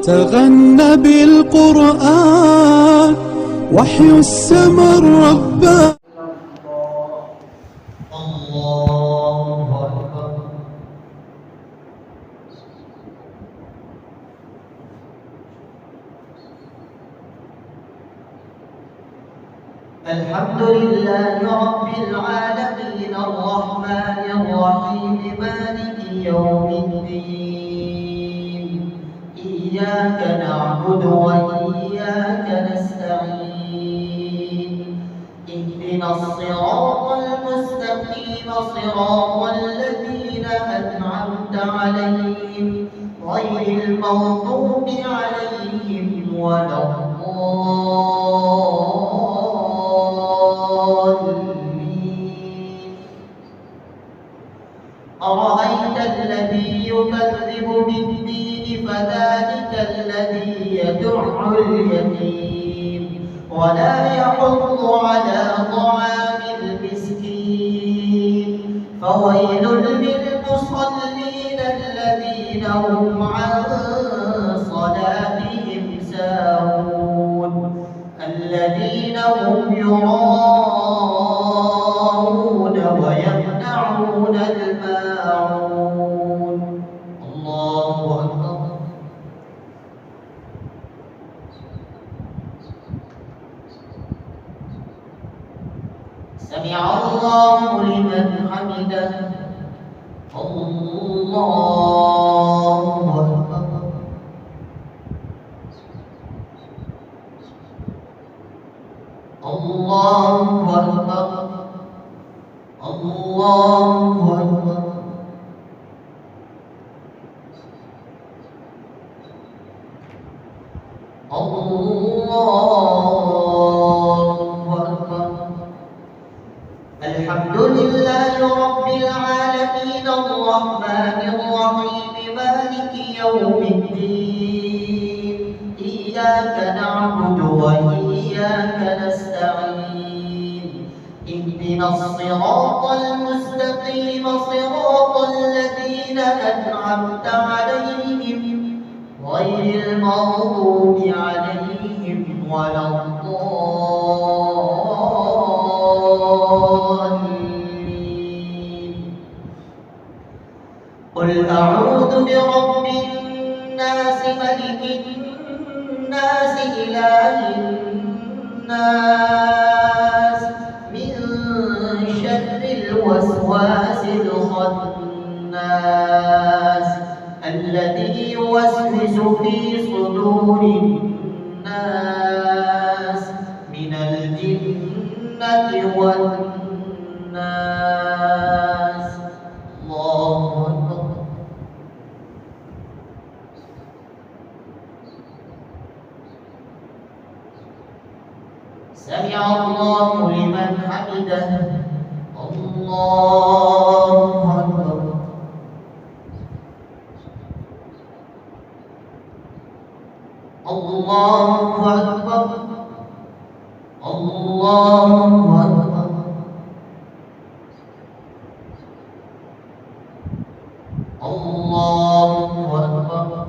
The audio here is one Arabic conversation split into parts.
تغنى بالقرآن وحي السماء الرباني. الله أكبر. الحمد لله رب العالمين الرحمن الرحيم مالك يوم الدين إياك نعبد وإياك نستعين اهدنا الصراط المستقيم صراط الذين أنعمت عليهم غير المغضوب عليهم ولا الضالين. أرأيت الذي يكذب بالدين فذلك الذي يدع اليتيم ولا يحض على طعام المسكين فويل للمصلين الذين هم عن صلاتهم ساهون الذين هم يراءون ويمنعون الماعون. الله أكبر. سمع الله لمن حمده. الله أكبر. الله أكبر. الله أكبر. الله أكبر. الحمد لله رب العالمين الرحمن الرحيم مالك يوم الدين إياك نعبد وإياك نستعين اهدنا الصراط المستقيم صراط الذين أنعمت عليهم غير المغضوب عليهم ولا الضالين. قل أعوذ برب الناس ملك الناس إله الناس من شر الوسواس الخناس الذي يوسوس في صدور الناس من الجنة والناس. الله أكبر. سمع الله لمن حمده. الله أكبر. الله أكبر. الله أكبر. الله أكبر.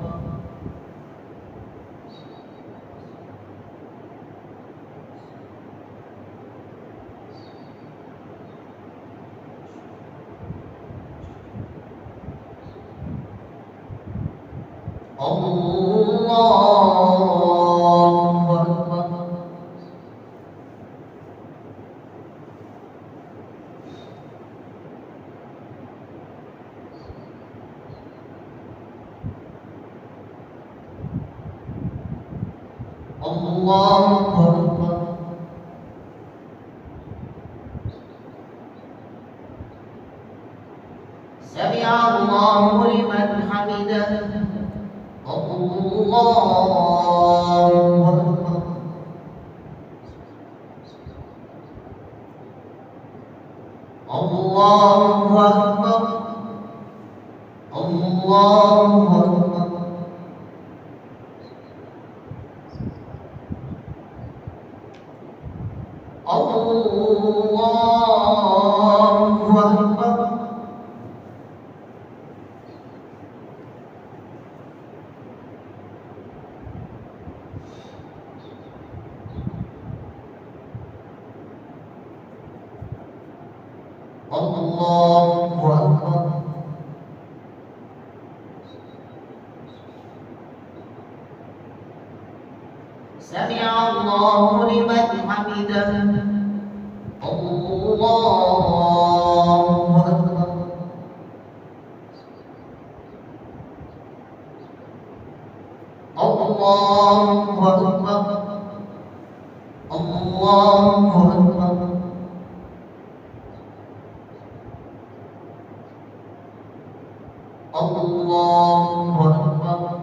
الله أكبر. سمع الله لمن حمده. الله أكبر. الله أكبر. الله أكبر. الله أكبر. الله أكبر. سمع الله لمن حمده. الله أكبر. الله أكبر. الله أكبر. الله أكبر.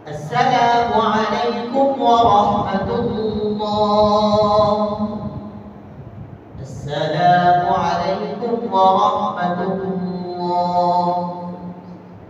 السلام عليكم ورحمة الله. السلام عليكم ورحمة الله.